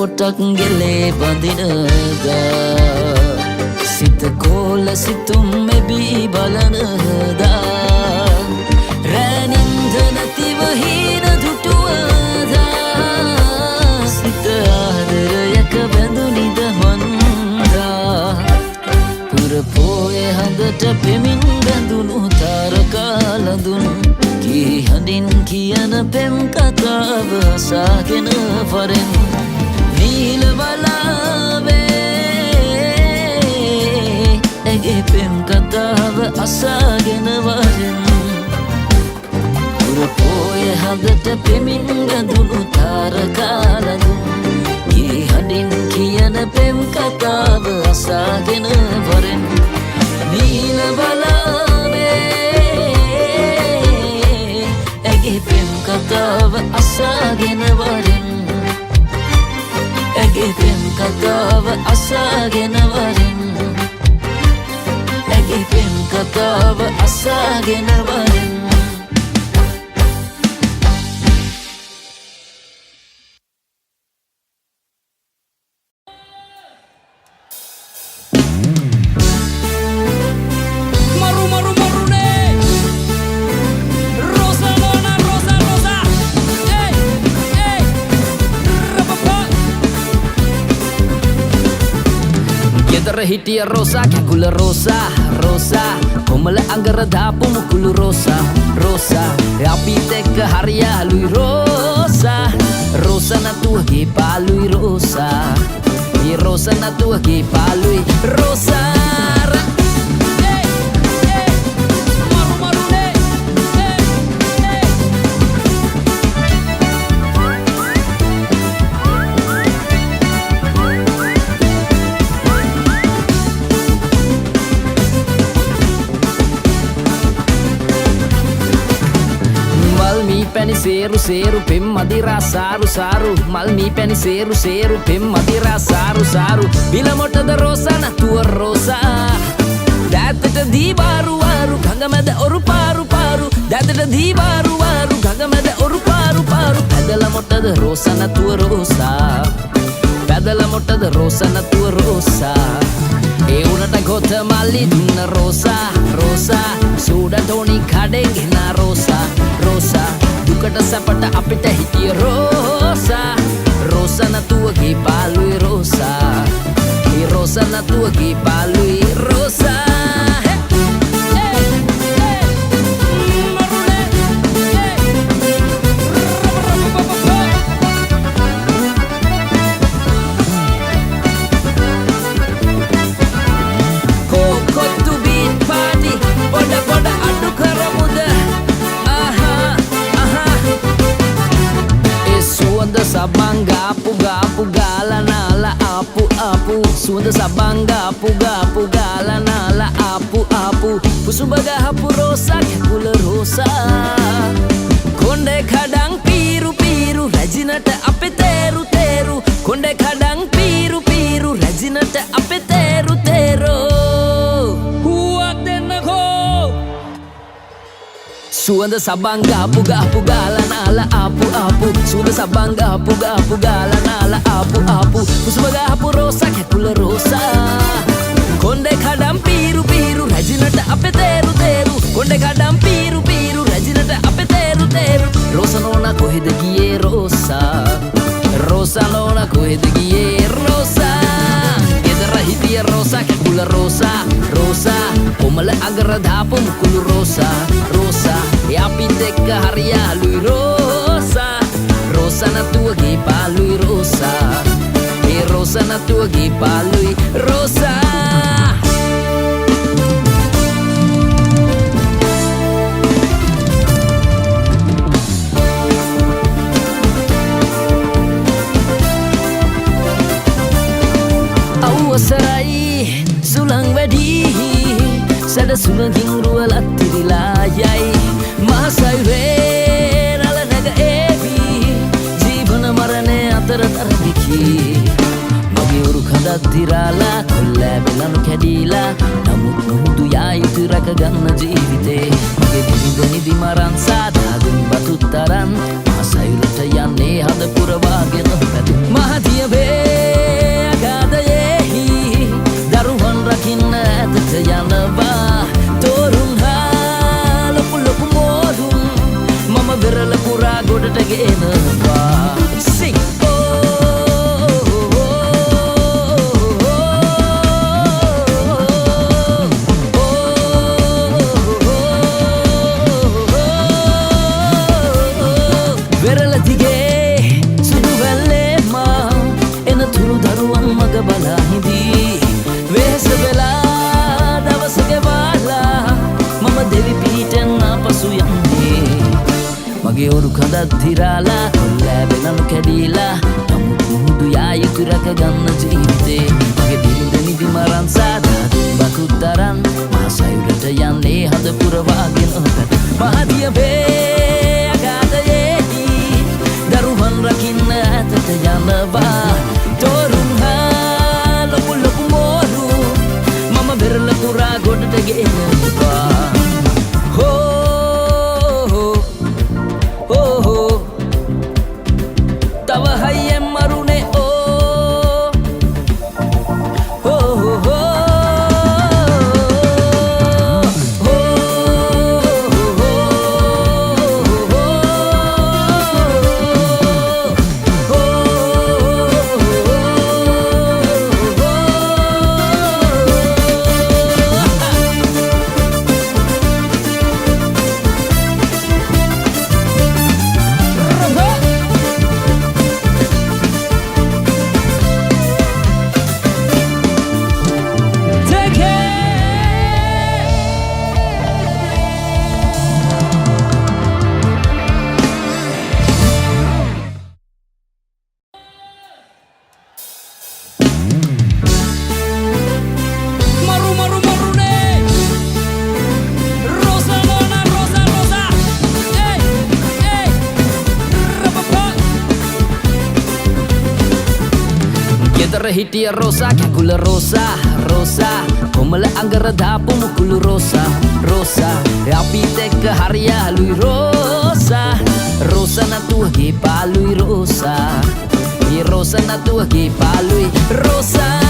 පොටක් ගෙලේ බඳිනදා සිත කෝල සිතුම් මෙබී බලනදා රැනින්ද නැතිව හීන දුටුවදා සිත ආදරයක බැඳුනිද මන්දා පුරපෝය හඳට පෙමින් බැඳුණු තාරකාලඳුන් කී හඳින් කියන පෙම් කතාව අසාගෙන වරෙන් නීල වලාවේ ඇගේ පෙම් කතාව අසාගෙන වරෙන් පුරපෝය හඳට පෙමින් බැඳුණු තාරකාලඳුන් කී හඳින් කියන පෙම් කතාව අසාගෙන වරෙන් නීල වලාවේ ඇගේ පෙම් කතාව අසාගෙන වරෙන් ඇගේ පෙම් කතාව අසාගෙන වරෙන් ඇගේ පෙම් කතාව අසාගෙන වරෙන් හිටිය රෝසා කැකුල රෝසා රෝසා කොමල අඟර දාපු මුකුළු රෝසා රෝසා අපිත් එක්ක හරියාලුයි රෝසා රෝසා නතුවගේ පාලුයි රෝසා මේ රෝසා නතුවගේ පාලුයි රෝසා පැණි සේරු සේරු පෙම් මදිරා සාරු සාරු මල් මී පැණි සේරු සේරු පෙම් මදිරා සාරු සාරු බිල මොටද Rosa නතුව Rosa දැතට දීවාරු වාරු ගඟමැද ඔරු පාරු පාරු දැතට දීවාරු වාරු ගඟමැද ඔරු පාරු පාරු පැදල මොටද Rosa නතුව Rosa පැදල මොටද Rosa නතුව Rosa ඒ උනට ගොත මල්ලි දුන්න රෝසා රෝසා සූඩ ටෝනි කඩේ ගෙන රෝසා රෝසා දුකට සැපට අපිට හිටිය රෝසා රෝසා නතුවගේ පාලුයි රෝසා ඒ Rosa නතුවගේ පාලුයි Rosa Sabangga puga pugala nala apu apu suanda sabangga puga pugala nala apu apu pusubaga hapu rosa kula rosa konde kadang piru piru rajinata ape teru teru konde kadang piru piru rajinata ape teru teru huak denako suanda sabangga puga pugala nala apu apu suanda sabangga puga pugala nala apu apu pusubaga hapu rosa kekula rosa konde kadam piru piru rajinata ape teru teru konde kadam piru piru rajinata ape teru teru rosa nona kohede giye rosa rosa nona kohede giye rosa gedara hitiya rosa kekula rosa rosa komala agara dapu mukulu rosa rosa yapit ekka hariyaluයි rosa rosa natuwage paluයි rosa e rosa natuwage paluයි rosa awasrai sulang wedi sada sulangin ruwalat tiriලා yai mahasai re nala naga evi ජීවන මරණය අතර තරදිකි මගේ උරු කඳක් දිරාලා කොල්ලෑ බෙලනු කැඩීලා නමුත් නුහුදු යා යුතු රැකගන්න ජීවිතේ මගේ බිරිඳ නිදි මරන් සාදාදුන් බතුත් තරන් මහසයුරට යන්නේ හද පුරවාගෙන පැතු මහදිය වේ ගොඩට ගෙනවා Sing! වෙරළ දිගේ සුදු වැල්ලේම එන තුරු දරුවන් මග බලා හිඳී වෙහෙස වෙලා දවස ගෙවාලා මම දෙවි පිහිටෙන් ආපසු යන්නේ මගේ ඔරු කඳක් දිරාලා කොල්ලෑවෙනනු කැඩීලා නමුත් මුහුදු යා යුතු රැක ගන්න ජීවිතේ මගේ බිරිඳ නිදි මරන් සාදා බකුත් දරන් මා සයුරට යන්නේ හද පුරවාගෙන ඔකට මහදිය වේ අගාධයේදී දරුවන් රකින්න ඇතට යනවා තොරුන් හා ලොකු ලොකු මෝරු මම වෙරළ පුරා ගොඩට ගෙනවා තව හයියෙන් මරුනේ ගෙදර හිටිය රෝසා කැකුල රෝසා රෝසා කොමල අඟර දාපු මුකුළු රෝසා රෝසා අපිත් එක්ක හරියාලුයි රෝසා රෝසා නතුවගේ පාලුයි රෝසා ඒ රෝසා නතුවගේ පාලුයි රෝසා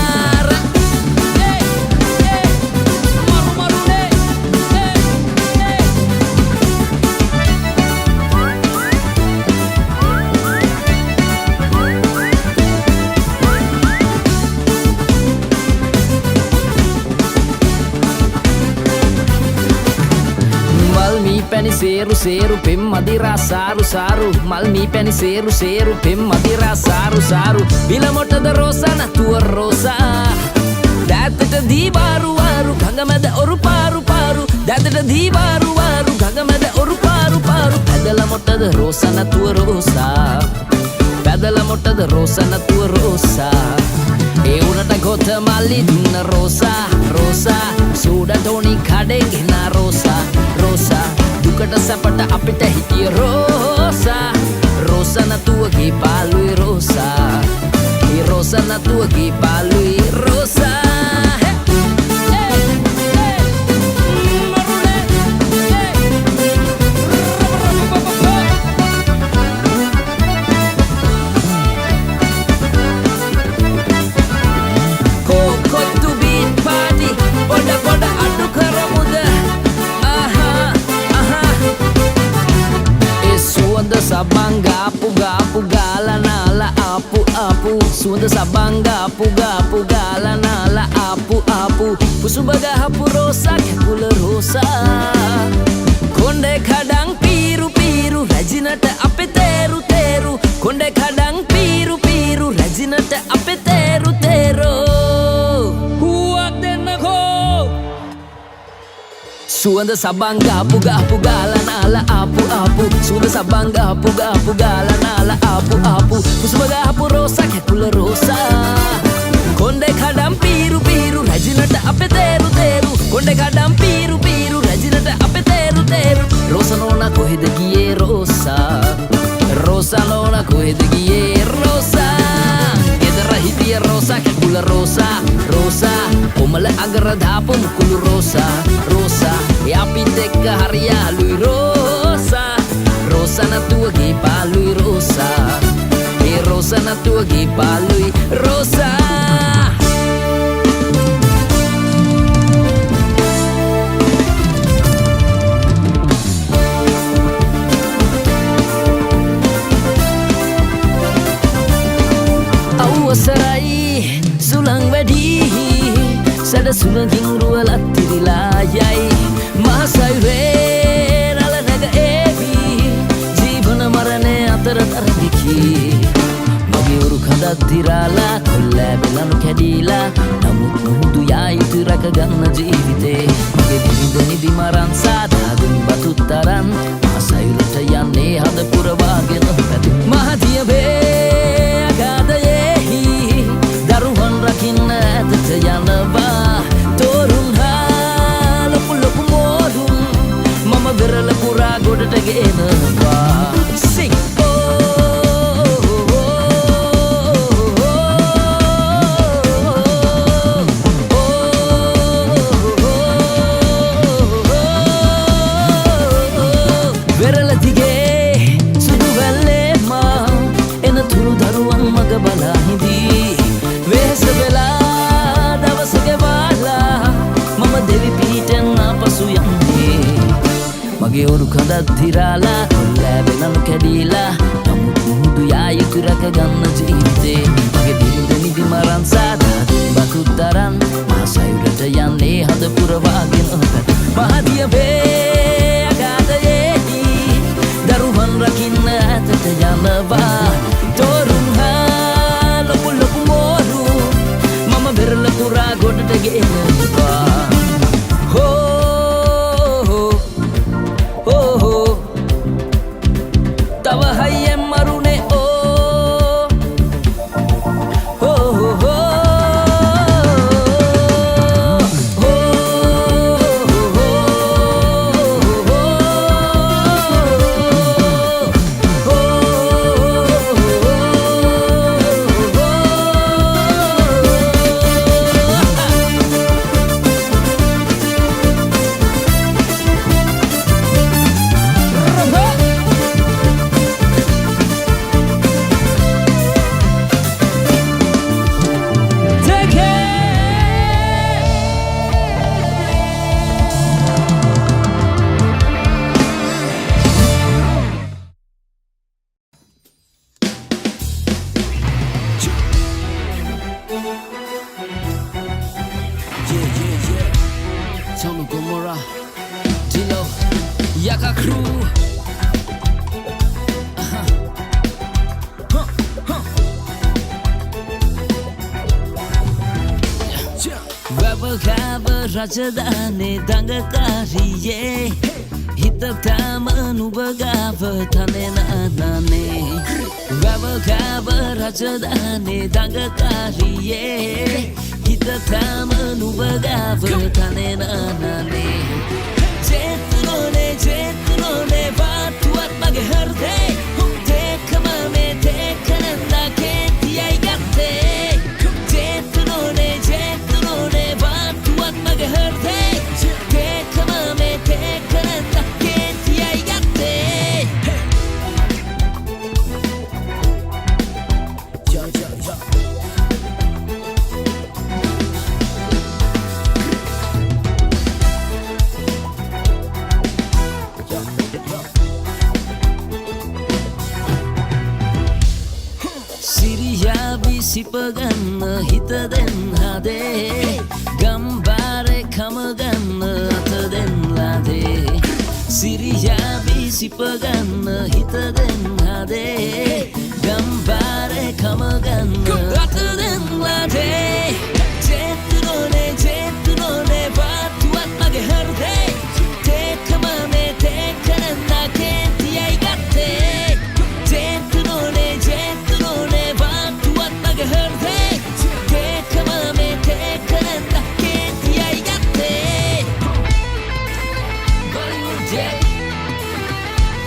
පැණි සේරු සේරු පෙම් මදිරා සාරු සාරු මල් මී පැණි සේරු සේරු පෙම් මදිරා සාරු සාරු බිල මොටද රෝසා නතුව රෝසා දැතට දීවාරු වාරු ගඟ මැද ඔරු පාරු පාරු දැතට දීවාරු වාරු ගඟ මැද ඔරු පාරු පාරු පැදල මොටද රෝසා නතුව රෝසා පැදල මොටද රෝසා නතුව රෝසා ඒ උනට ගොත මල්ලි දුන්න රෝසා රෝසා සූඩ ටෝනි කඩෙන් ගෙන රෝසා රෝසා දුකට සැපට අපිට හිටිය රෝසා රෝසා නතුවගේ පාලුයි රෝසා ඒ Rosa නතුවගේ පාලුයි Rosa sabang gapu gapu gala nala apu apu sunda sabang gapu gapu gala nala apu apu pusubaga hapu rosa kekula rosa konde kadang piru piru rajinata ape teru teru konde kadang piru piru rajinata ape teru teru huak denako Suanda sabang gapu gapu gala nala apu apu Suanda sabang gapu gapu gala nala apu apu Pusubaga hapu rosa kekula rosa Konde kadam piru piru rajinata ape teru teru Konde kadam piru piru rajinata ape teru teru Rosa nona koheda giye rosa Rosa nona koheda giye rosa Gedara hitiya rosa kekula rosa rosa Komala agara dapu mukulu rosa rosa අපිත් එක්ක හරියාලුයි Rosa Rosa නතුවගේ පාලුයි Rosa ඒ Rosa නතුවගේ පාලුයි Rosa අවසරයි සුළං වැඩි සැඩ සුළඟින් රුවලත් තිරිලා යයි මහසයුරේ රළ නැග ඒවි ජීවන මරණය අතර තරදිකී මගේ උරු කඳත් දිරාලා කොල්ලෑ වෙලනු කැඩීලා නමුත් මුහුදු යා යුතු රැකගන්න ජීවිතේ මගේ බිරිඳ නිදි මරන් සාදාදුන් බතුත් තරන් මහසයුරට යන්නේ හද පුරවාගෙන පැති මහදිය වේ අගාධයෙහි දරුවන් රකින්න ඇතට යනවා තෝරුන් හා ලොකු ලොකු මෝරුන් මම වෙරළ පුරා ගොඩට ගෙනවා Sing! මගේ ඔරු කඳත් දිරාලා කොල්ලෑ වෙනනු කැඩීලා නමුත් මුහුදු යා යුතු රැකගන්න ජීවිතේ මගේ බිරිඳ නිදි මරන් සාදාදුන් බතුත් තරන් මහසයුරට යන්නේ හද පුරවාගෙන මහදිය වේ අගාධයෙහි දරුවන් රකින්න ඇතට යනවා තෝරුන් හා ලොකු ලොකු මෝරු මම වෙරළ පුරා ගොඩට ගෙනවා Tony Gomorrah, Dilo, Yaka Crew. Wabakaba Rajadane Dangakariye Hitatama Nubagava Tanena Nane Wabakaba Rajadane Dangakariye Hitatama Nubagava Tanena Nane Jetunone Vatuat Magaharte Tekamame Tekananda Keti Aigate Jetunone Vatuat Magaharte Tekamame Tekananda Keti Aigate Yo සිපගන්න හිත දෙන්න හදේ ගම්බාරේ කමගන්න අත දෙන්නලාදේ සිරියාවි සිපගන්න හිත දෙන්න හදේ ගම්බාරේ කමගන්න අත දෙන්නලාදේ 제트로네 바투at මගේ හෘදේ තේකමමේ තේකනන්නා කේන්ති අයි ගත්තේ 제트로네 바투at මගේ හෘදේ තේකමමේ තේකනන්නා කේන්ති අයි ගත්තේ Bollywood J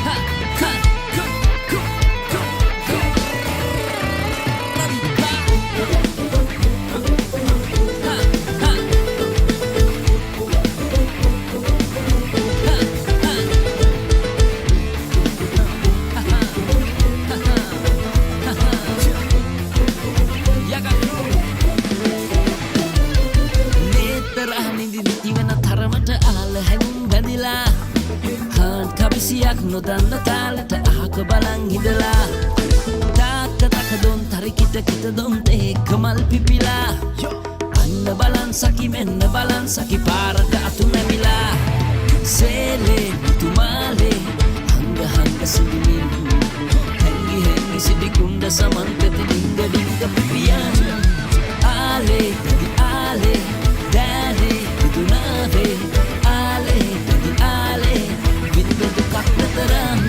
ha ha Kabisiyak nodan natalata ahak balang hidala Tak don tari kita don tek Kamal පිපිලා අන්න බලන් සකි මෙන්න බලන් සකි පාරට අතු නැමිලා සේලේ තුමාලේ හංග හංග සිටිමින් හැංගි හැංගි සිටි කුණ්ඩ සමන්තති ඩිංග ඩිංග පිපියන් ආලේ පදි ආලේ දෑනේ පුදුනාවේ ආලේ පදි ආලේ විඳ දුකක් නතරම්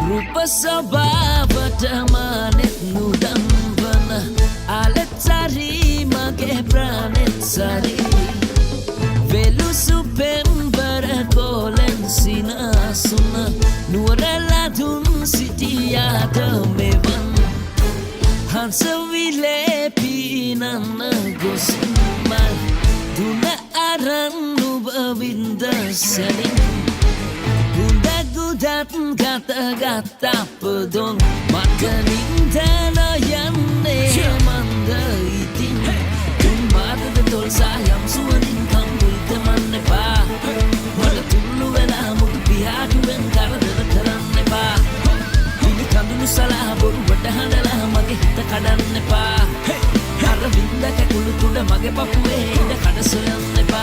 रूप स्वभावट मानेत नुडंबन आलेत सारी मगे प्राणेत सारी Velu सुपेंबर कोlen sinasuna nuorala dhun sitiya mevan hansa vile pinanna gosimmal duna aran nubavinda salin Gudat gata gata pedong makaning dana yanne manda itin mata betul sayang suanin kambul temanne pa mala tullu vela muk pihatu ben karadana karanne pa ini kandunu salah boru wadahandala mage hita kadanne pa ara vinda ka kulu tuda mage papuwe ida kada soyanne pa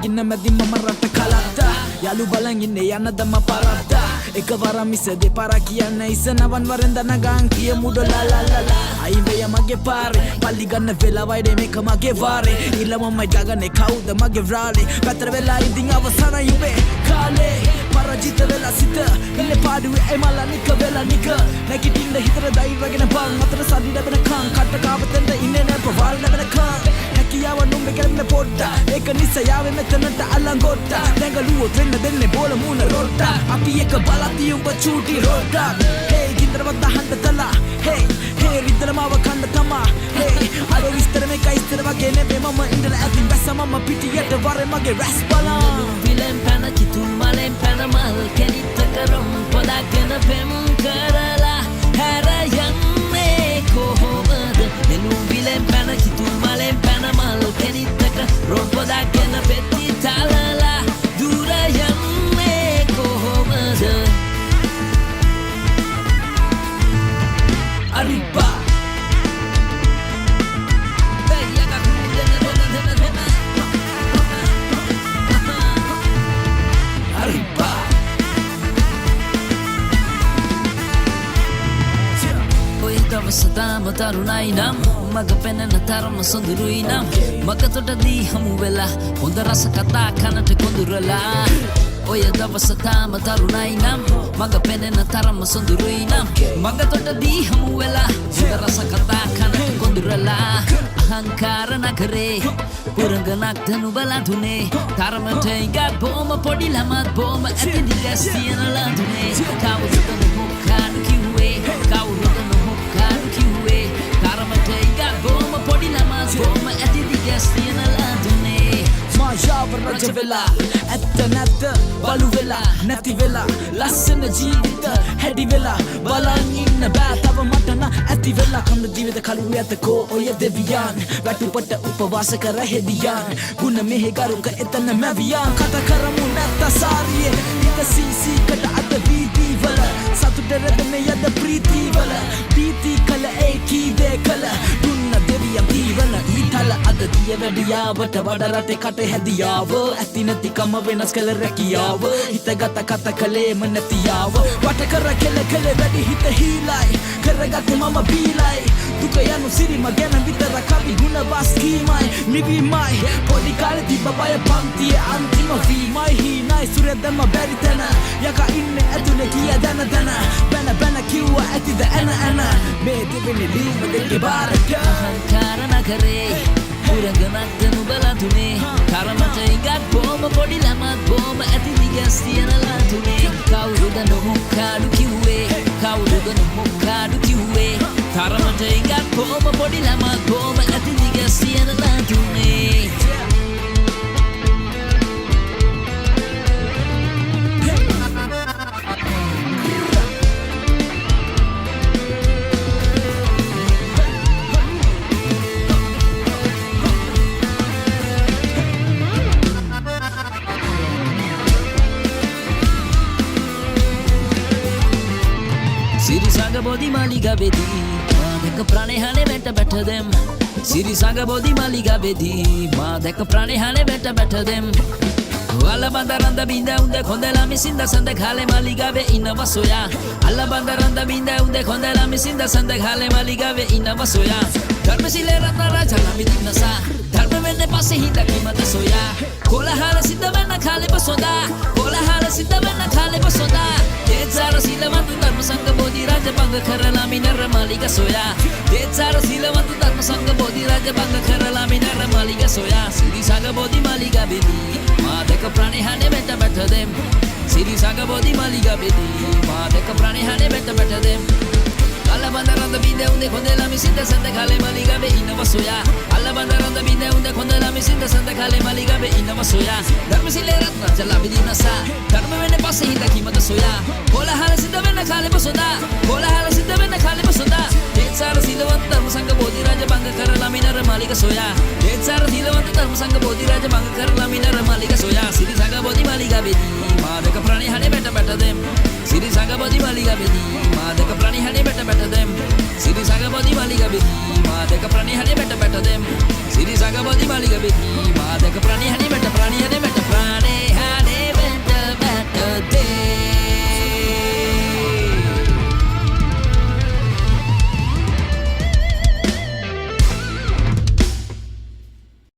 ginna madi mama ratta kalata yalu balan inne yana dama parata ekawara misa de para kiyanna isana wan warenda nagan kiya mudo la la la la aibe yamage pare palli ganna vela waide meka mage ware ilama mai dagane kauda mage vrale patra vela idin avasana yube kale parajita vela sita ille paduwe emala nika vela nika nakitinda hitara dai ragena bang atara sadida bena kan katta kavatenda inne ne pawal nebena kan nakiyawa numbe kerme podda eka nisa yawe metanata alangotta nengaluwo trenna denne bola muna rotta api eka balati umba chuti rotta hey gindra wadda handa tala hey hey ridala mawa kanda tama hey ado istara me kai istara wage nebe mama indala atin bessa mama pitiyata ware mage raspala vilen pana kitul malen pana mal kenita karom podagena pem karala hara yanne kohomada nenu vilen pana kitul malen pana mal kenita karom podagena peti talala dura yanne kohomada arriba arriba oi dawasada matarunai nam maga penena tarama sondurui nam maga totadi hamu vela honda rasa kata kanata kondurala oy dawasada matarunai nam maga penena tarama sondurui nam maga totadi hamu vela honda rasa kata kanata kondurala ahankara nagare puranganak dhanu bala dhune taramata inga boma podi lamat boma atidi gastiana la dhune kawurudan mukkanu kiwe kawurudan mukkanu kiwe taramata inga boma podi lamat boma atidi gastiana la dhune Majava rajavela atta balu vela nati vela lassana jeevita hedi vela balan inna ba tava matana ati vela kamna jeevita kalu yata ko oya deviyan watu patta upawasa kara hediyan guna mehe garuka etana maviyan kata karamu natta sariye ita sisi kada ada vidi vala satu deradane yada priti vala priti kala eki de kala dunna deviyan divala itala ada diya vediya vata vada rate kate hediyaව ඇති නැති කම වෙනස් කළ රැකියාව හිතගත කත කළේම නැතියාව වට කර කෙල කළ වැඩි හිත හීලයි කරගත්තේ මම බීලයි දුක යනු සිරිම ගැන විතර කවි ගුණ බස් කීමයි නිවීමයි පොඩි කාලේ තිබ්බ බය පන්තියේ අන්තිම වීමයි හීනයි සුරෙද්දම බැරි තැන යකා ඉන්නේ ඇතුලේ කිය දන දන බැන බැන කිව්වා ඇතිද ඇන මේ දෙවෙනි ලීම දෙකේ බාරක අහංකාර නගරේ පුරගමක් දනු බලතුනේ තරමට ඉගත් බොම පොඩි ළමත් බොම ඇති දිගස්තියන ලතුනේ කවුරුද නොමුක්කාඩු කිව්වේ කවුරුද නොමුක්කාඩු කිව්වේ තරමට ඉගත් බොම පොඩි ළමත් බොම ඇති දිගස්තියන ලතුනේ මාලිගාවේදී මා දැක ප්‍රාණහානේ වැට බැටදෙම් සිරිසඟ බෝධි මාලිගාවේදී මා දැක ප්‍රාණහානේ වැට බැටදෙම් අල්ල බඳරන්ද බින්ද උන්ද කොඳලා මිසින්ද සඳ කාලේ මාලිගාවේ ඉන්නවා සොයා අල්ල බඳරන්ද බින්ද උන්ද කොඳලා මිසින්ද සඳ කාලේ මාලිගාවේ ඉන්නවා සොයා ධර්මශීලේ රත්න රාජා මිදිනසා ධර්ම වෙන්නේ පස්සේ හිත කිමද සොයා කොලහල සිද්ධ වෙන්න කාලේ පසොදා කොලහල සිද්ධ වෙන්න කාලේ පසොදා දේචාර සීලවන්ත ධර්ම සංඝ බෝධි රාජ බංග කරලා මිනර මාලිගා සොයා දේචාර සීලවන්ත ධර්ම සංඝ බෝධි රාජ බංග කරලා මිනර මාලිගා සොයා සිරිසඟ බෝධි මාලිගාවේදී මා දැක ප්‍රාණහානේ වැට බැටදෙම් සිරිසඟ බෝධි මාලිගාවේදී මා දැක ප්‍රාණහානේ වැට බැටදෙම් අල්ල බඳරන්ද බින්ද උන්ද කොඳලා මිසින්ද සඳ කාලේ මාලිගාවේ ඉන්නවා සොයා අල්ල බඳරන්ද බින්ද උන්ද කොඳලා මිසින්ද සඳ කාලේ මාලිගාවේ ඉන්නවා සොයා ධර්මශීලේ රත්න ජලා විදිනසා ධර්ම වෙන්නේ පස්සේ හිත කිමද සොයා කොලහල සිද්ධ වෙන්න කාලේ පසොදා කොලහල සිද්ධ වෙන්න කාලේ පසොදා දේචාර සීලවන්ත ධර්ම සංඝ බෝධි රාජ බංග කරලා මිනර මාලිගා සොයා දේචාර සීලවන්ත ධර්ම සංඝ බෝධි රාජ බංග කරලා මිනර මාලිගා සොයා සිරිසඟ බෝධි මාලිගාවේදී මා දැක ප්‍රාණහානේ වැට බැටදෙම් සිරිසඟ බෝධි මාලිගාවේදී මා දැක ප්‍රාණහානේ වැට බැටදෙම් සිරිසඟ බෝධි මාලිගාවේදී මා දැක ප්‍රාණහානේ වැට බැටදෙම්